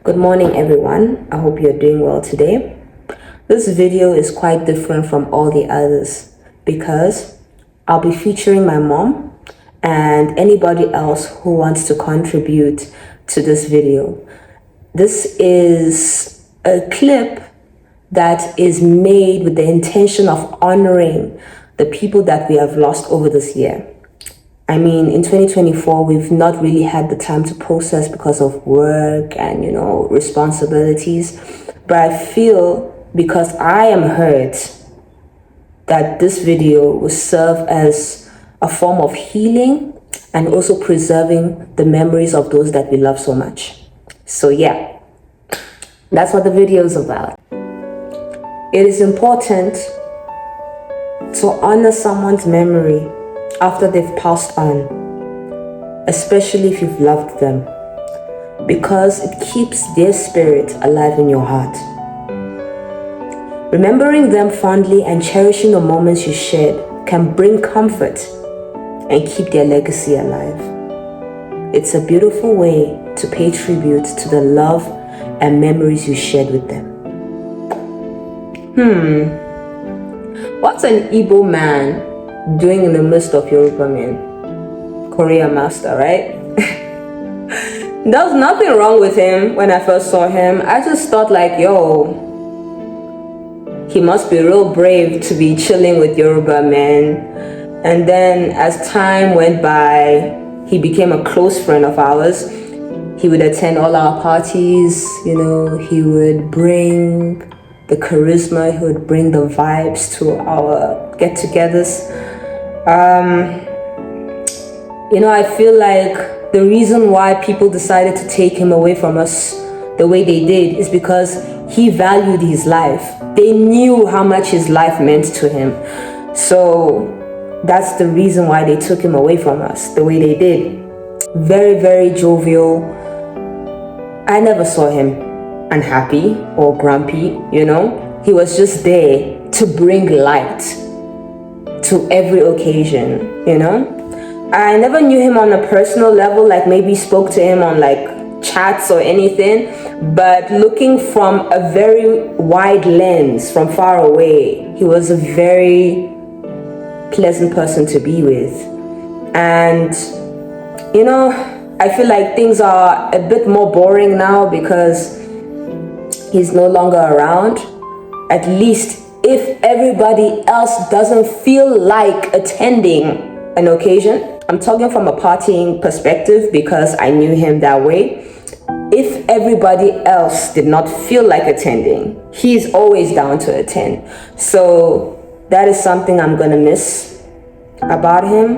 Good morning, everyone. I hope you're doing well today. This video is quite different from all the others because I'll be featuring my mom and anybody else who wants to contribute to this video. This is a clip that is made with the intention of honoring the people that we have lost over this year. I mean, in 2024, we've not really had the time to process because of work and, responsibilities. But I feel because I am hurt that this video will serve as a form of healing and also preserving the memories of those that we love so much. So yeah, that's what the video is about. It is important to honor someone's memory after they've passed on, especially if you've loved them, because it keeps their spirit alive in your heart. Remembering them fondly and cherishing the moments you shared can bring comfort and keep their legacy alive. It's a beautiful way to pay tribute to the love and memories you shared with them. What's an Igbo man doing in the midst of Yoruba men? Korea master, right? There was nothing wrong with him when I first saw him. I just thought he must be real brave to be chilling with Yoruba men. And then as time went by, he became a close friend of ours. He would attend all our parties, he would bring the charisma, he would bring the vibes to our get-togethers. I feel like the reason why people decided to take him away from us the way they did is because he valued his life. They knew how much his life meant to him. So that's the reason why they took him away from us the way they did. Very, very jovial. I never saw him unhappy or grumpy, He was just there to bring light to every occasion, I never knew him on a personal level, like maybe spoke to him on chats or anything, but looking from a very wide lens from far away, he was a very pleasant person to be with. And I feel like things are a bit more boring now because he's no longer around. At least if everybody else doesn't feel like attending an occasion. I'm talking from a partying perspective because I knew him that way. If everybody else did not feel like attending, he's always down to attend. So that is something I'm gonna miss about him.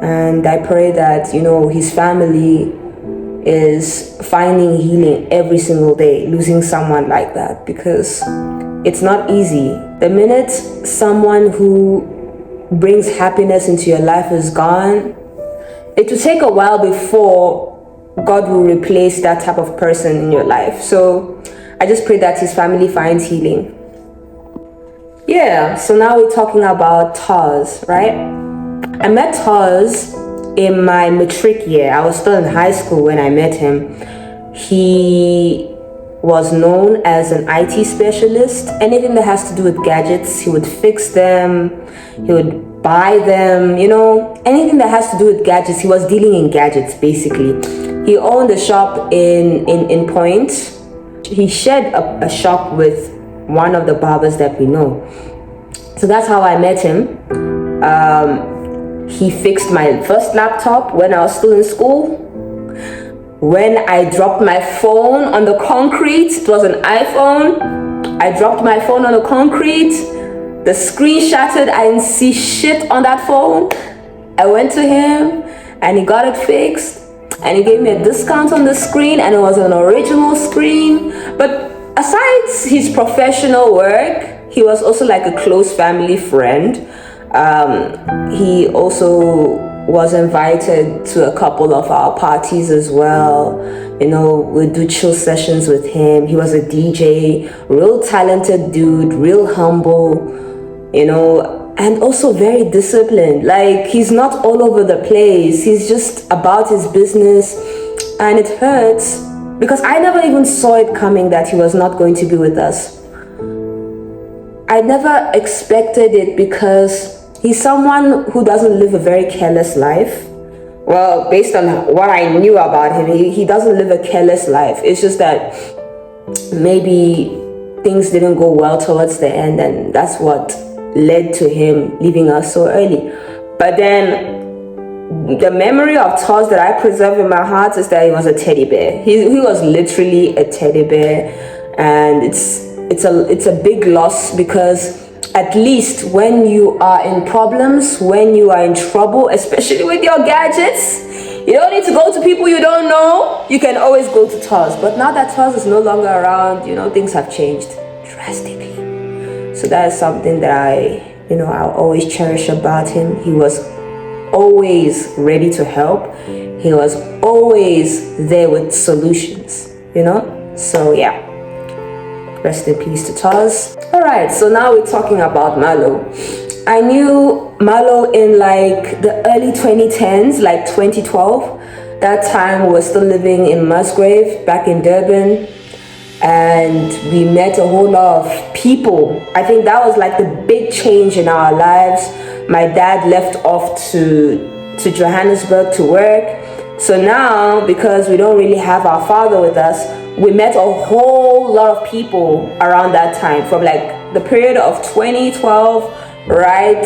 And I pray that, his family is finding healing every single day, losing someone like that, because it's not easy. The minute someone who brings happiness into your life is gone, it will take a while before God will replace that type of person in your life. So I just pray that his family finds healing. Yeah, so now we're talking about Taz, right? I met Taz in my matric year. I was still in high school when I met him. He was known as an IT specialist. Anything that has to do with gadgets, he would fix them, he would buy them, anything that has to do with gadgets. He was dealing in gadgets, basically. He owned a shop in Point. He shared a shop with one of the barbers that we know. So that's how I met him. He fixed my first laptop when I was still in school. When I dropped my phone on the concrete, it was an iPhone. I dropped my phone on the concrete. The screen shattered. I didn't see shit on that phone. I went to him and he got it fixed. And he gave me a discount on the screen, and it was an original screen. But aside his professional work, he was also like a close family friend. He also was invited to a couple of our parties as well. We'd do chill sessions with him. He was a DJ, real talented dude, real humble, and also very disciplined. He's not all over the place. He's just about his business, and it hurts because I never even saw it coming that he was not going to be with us. I never expected it because he's someone who doesn't live a very careless life. Well, based on what I knew about him, he doesn't live a careless life. It's just that maybe things didn't go well towards the end, and that's what led to him leaving us so early. But then the memory of Toz that I preserve in my heart is that he was a teddy bear. He was literally a teddy bear, and it's a big loss, because at least when you are in problems, when you are in trouble, especially with your gadgets, you don't need to go to people you don't know. You can always go to Toz. But now that Toz is no longer around, things have changed drastically. So that is something that I'll always cherish about him. He was always ready to help. He was always there with solutions, So yeah. Rest in peace to Toz. Alright, so now we're talking about Malo. I knew Malo in like the early 2010s, like 2012. That time we were still living in Musgrave, back in Durban. And we met a whole lot of people. I think that was like the big change in our lives. My dad left off to Johannesburg to work. So now, because we don't really have our father with us, we met a whole lot of people around that time, from like the period of 2012 right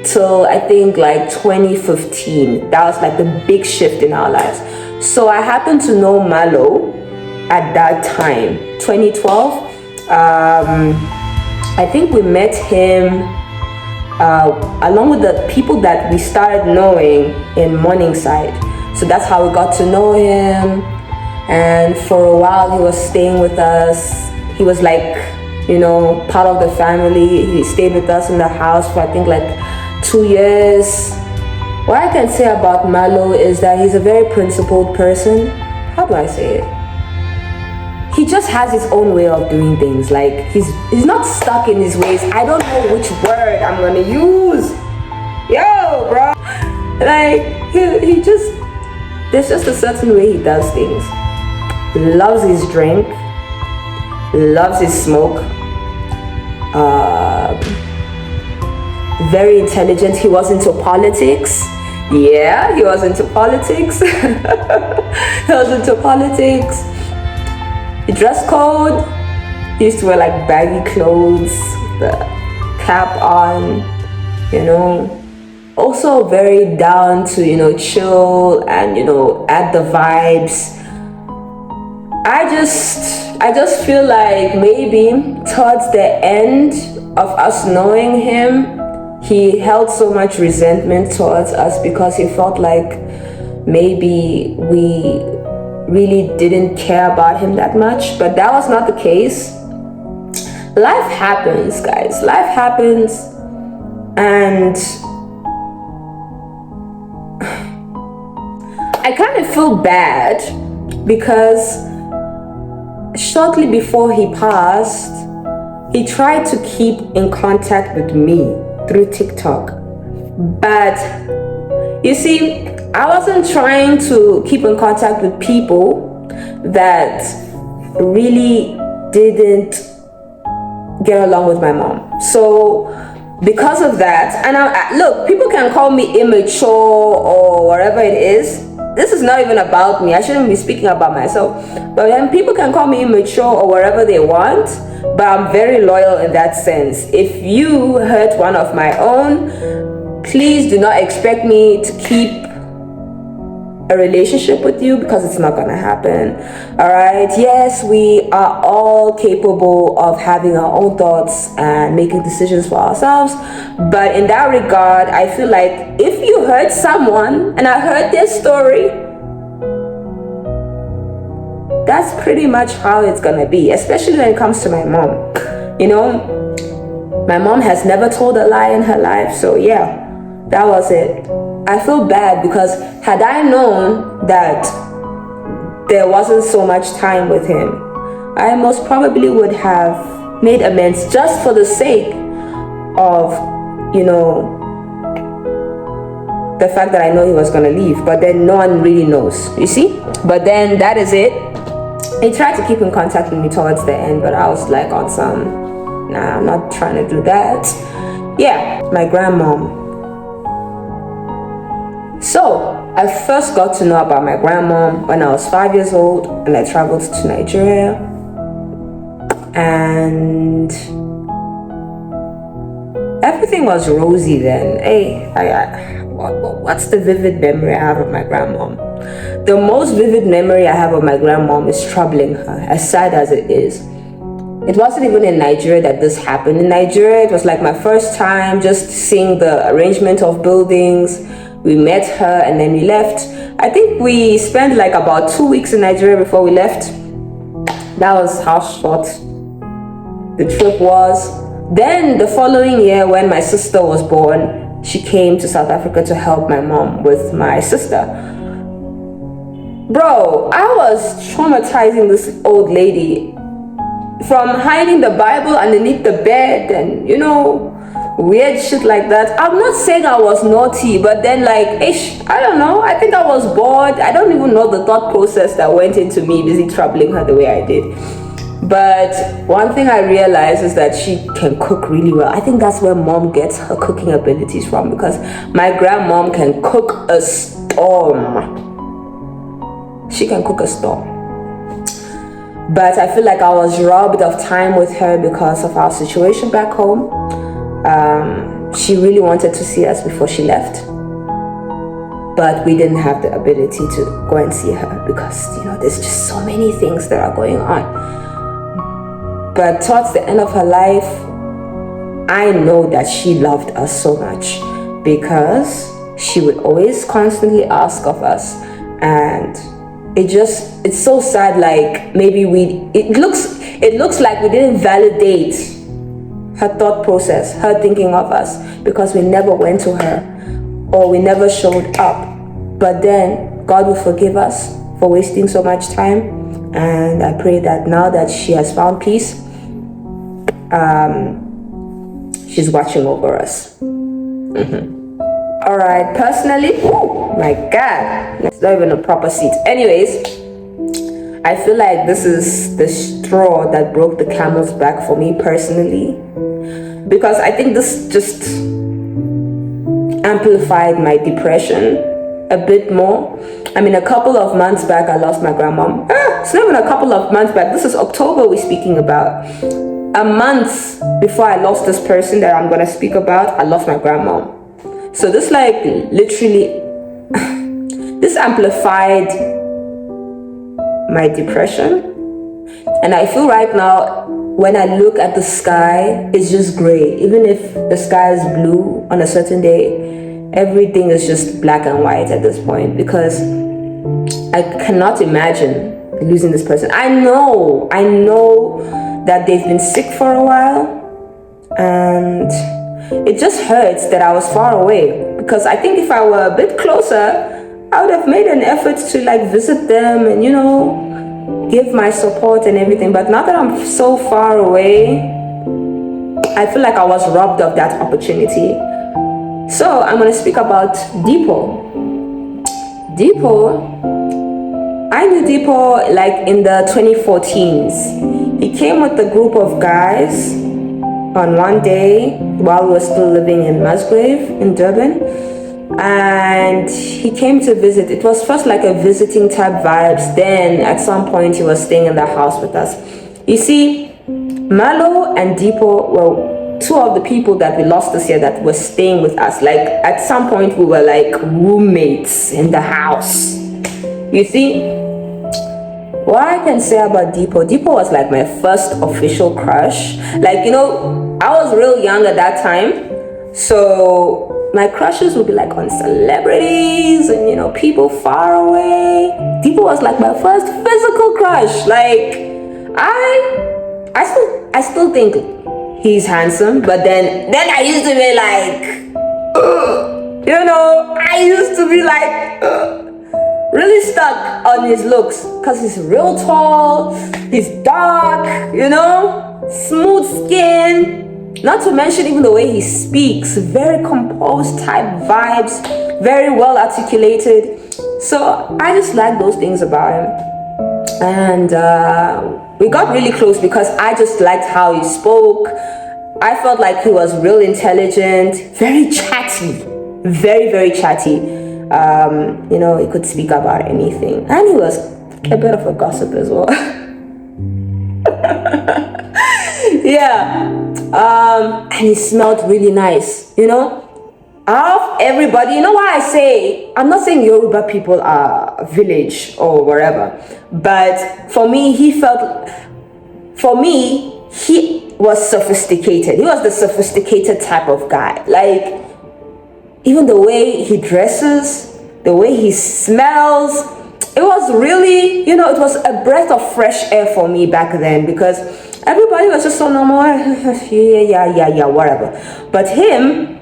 till I think like 2015. That was like the big shift in our lives. So I happened to know Malo at that time, 2012. I think we met him along with the people that we started knowing in Morningside. So that's how we got to know him. And for a while he was staying with us. He was like, part of the family. He stayed with us in the house for I think like 2 years. What I can say about Malo is that he's a very principled person. How do I say it? He just has his own way of doing things. Like he's not stuck in his ways. I don't know which word I'm gonna use. Yo, bro. Like he just, there's just a certain way he does things. Loves his drink, loves his smoke, very intelligent. He was into politics. Yeah, he was into politics. He was into politics. The dress code, he used to wear like baggy clothes, the cap on, Also very down to, chill and, add the vibes. I just feel like maybe towards the end of us knowing him, he held so much resentment towards us because he felt like maybe we really didn't care about him that much. But that was not the case. Life happens, guys. Life happens. And I kind of feel bad because shortly before he passed, he tried to keep in contact with me through TikTok. But you see, I wasn't trying to keep in contact with people that really didn't get along with my mom. So because of that, and look, people can call me immature or whatever it is. This is not even about me. I shouldn't be speaking about myself. But then people can call me immature or whatever they want. But I'm very loyal in that sense. If you hurt one of my own, please do not expect me to keep a relationship with you, because it's not gonna happen. All right, yes, we are all capable of having our own thoughts and making decisions for ourselves, but in that regard, I feel like if you hurt someone and I heard their story, that's pretty much how it's gonna be, especially when it comes to my mom. My mom has never told a lie in her life, so yeah, that was it. I feel bad because had I known that there wasn't so much time with him, I most probably would have made amends just for the sake of, the fact that I know he was gonna leave. But then no one really knows, you see? But then that is it. He tried to keep in contact with me towards the end, but I was like on some, nah, I'm not trying to do that. Yeah, my grandmom. So I first got to know about my grandmom when I was 5 years old, and I traveled to Nigeria. And everything was rosy then. Hey, what's the vivid memory I have of my grandmom? The most vivid memory I have of my grandmom is troubling her, as sad as it is. It wasn't even in Nigeria that this happened. In Nigeria, it was like my first time just seeing the arrangement of buildings. We met her and then we left. I think we spent like about 2 weeks in Nigeria before we left. That was how short the trip was. Then the following year, when my sister was born, she came to South Africa to help my mom with my sister. Bro, I was traumatizing this old lady from hiding the Bible underneath the bed and, weird shit like that. I'm not saying I was naughty, but then I don't know. I think I was bored. I don't even know the thought process that went into me busy troubling her the way I did. But one thing I realized is that she can cook really well. I think that's where mom gets her cooking abilities from, because my grandmom can cook a storm. She can cook a storm. But I feel like I was robbed of time with her because of our situation back home. She really wanted to see us before she left, but we didn't have the ability to go and see her because there's just so many things that are going on. But towards the end of her life, I know that she loved us so much, because she would always constantly ask of us, and it's so sad. Like maybe it looks like we didn't validate her thought process, her thinking of us, because we never went to her or we never showed up. But then God will forgive us for wasting so much time, and I pray that now that she has found peace, she's watching over us. All right, personally, oh my God, it's not even a proper seat. Anyways, I feel like this is the straw that broke the camel's back for me personally, because I think this just amplified my depression a bit more. I mean, a couple of months back, I lost my grandmom. It's not even a couple of months back. This is October we're speaking about. A month before I lost this person that I'm going to speak about, I lost my grandmom. So this literally, this amplified my depression. And I feel right now, when I look at the sky, it's just gray. Even if the sky is blue on a certain day, everything is just black and white at this point, because I cannot imagine losing this person. I know that they've been sick for a while, and it just hurts that I was far away, because I think if I were a bit closer, I would have made an effort to visit them and give my support and everything. But now that I'm so far away, I feel like I was robbed of that opportunity. So I'm going to speak about Deepo. I knew Deepo in the 2014s. He came with a group of guys on one day while we were still living in Musgrave in Durban. And he came to visit. It was first like a visiting type vibes. Then at some point he was staying in the house with us. You see, Malo and Deepo were two of the people that we lost this year that were staying with us. At some point we were roommates in the house. You see, what I can say about Deepo was my first official crush. I was real young at that time, so my crushes would be on celebrities and people far away. Deepo was my first physical crush. I still think he's handsome, but then I used to be I used to be really stuck on his looks, because he's real tall, he's dark, smooth skin. Not to mention even the way he speaks, very composed type vibes, very well articulated. So I just like those things about him. And we got really close because I just liked how he spoke. I felt like he was real intelligent, very chatty, very, very chatty. He could speak about anything. And he was a bit of a gossip as well. Yeah. And he smelled really nice, Out of everybody, why I say, I'm not saying Yoruba people are village or whatever, but for me, he was sophisticated. He was the sophisticated type of guy. Like, even the way he dresses, the way he smells, it was really, it was a breath of fresh air for me back then, because everybody was just so normal, yeah, whatever. But him,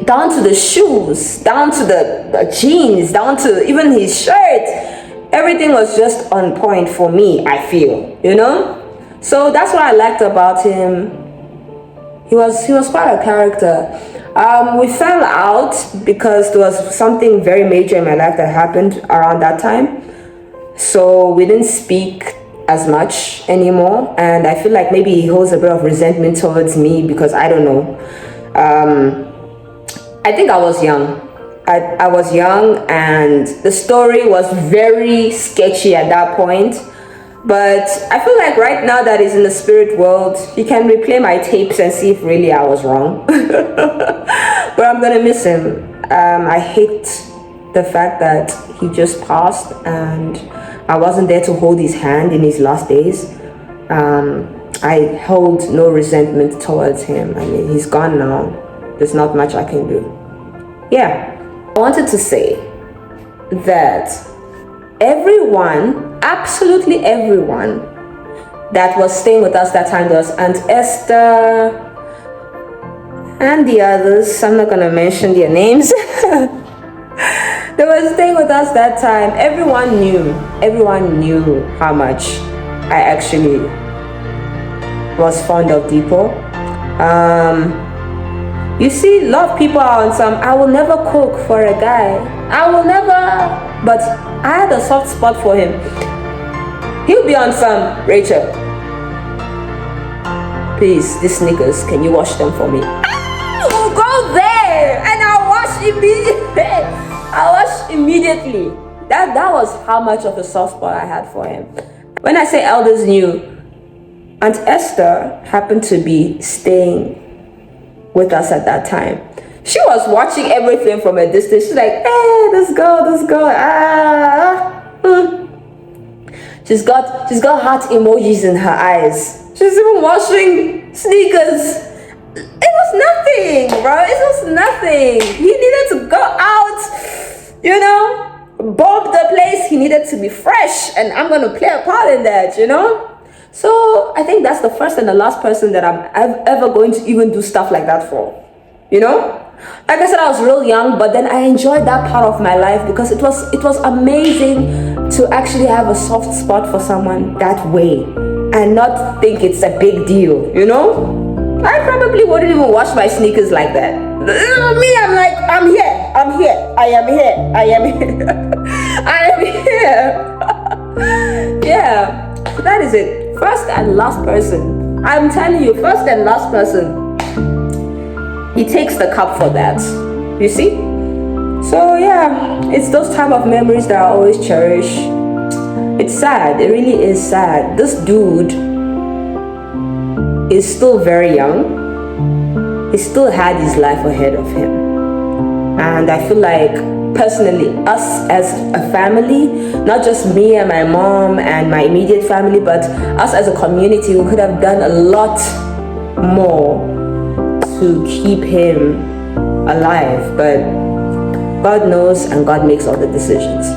down to the shoes, down to the jeans, down to even his shirt, everything was just on point for me, I feel, So that's what I liked about him. He was quite a character. We fell out because there was something very major in my life that happened around that time. So we didn't speak as much anymore. And I feel like maybe he holds a bit of resentment towards me because I don't know. I think I was young. I was young and the story was very sketchy at that point. But I feel like right now that he's in the spirit world, he can replay my tapes and see if really I was wrong. But I'm gonna miss him. I hate the fact that he just passed and I wasn't there to hold his hand in his last days. I hold no resentment towards him. I mean, he's gone now. There's not much I can do. Yeah, I wanted to say that everyone, absolutely everyone that was staying with us that time, there was Aunt Esther and the others, I'm not gonna mention their names. They were staying with us that time. Everyone knew how much I actually was fond of Deepo. You see, a lot of people are on some, I will never cook for a guy. I will never, but I had a soft spot for him. He'll be on some, Rachel, please, these sneakers, can you wash them for me? We'll go there and I'll wash immediately. That was how much of a soft spot I had for him. When I say elders knew, Aunt Esther happened to be staying with us at that time. She was watching everything from a distance. She's like, hey, this girl, She's got heart emojis in her eyes. She's even washing sneakers. It was nothing, bro. It was nothing. He needed to go out, bomb the place. He needed to be fresh, and I'm gonna play a part in that, So I think that's the first and the last person that I'm ever going to even do stuff like that for, Like I said, I was real young, but then I enjoyed that part of my life because it was amazing to actually have a soft spot for someone that way and not think it's a big deal, I probably wouldn't even wash my sneakers like that. Me, I'm like, I'm here, I am here. Yeah, so that is it. First and last person. I'm telling you, first and last person. He takes the cup for that. You see? So yeah, it's those type of memories that I always cherish. It's sad. It really is sad. This dude is still very young. He still had his life ahead of him. And I feel like, personally, us as a family, not just me and my mom and my immediate family, but us as a community, we could have done a lot more to keep him alive. But God knows and God makes all the decisions.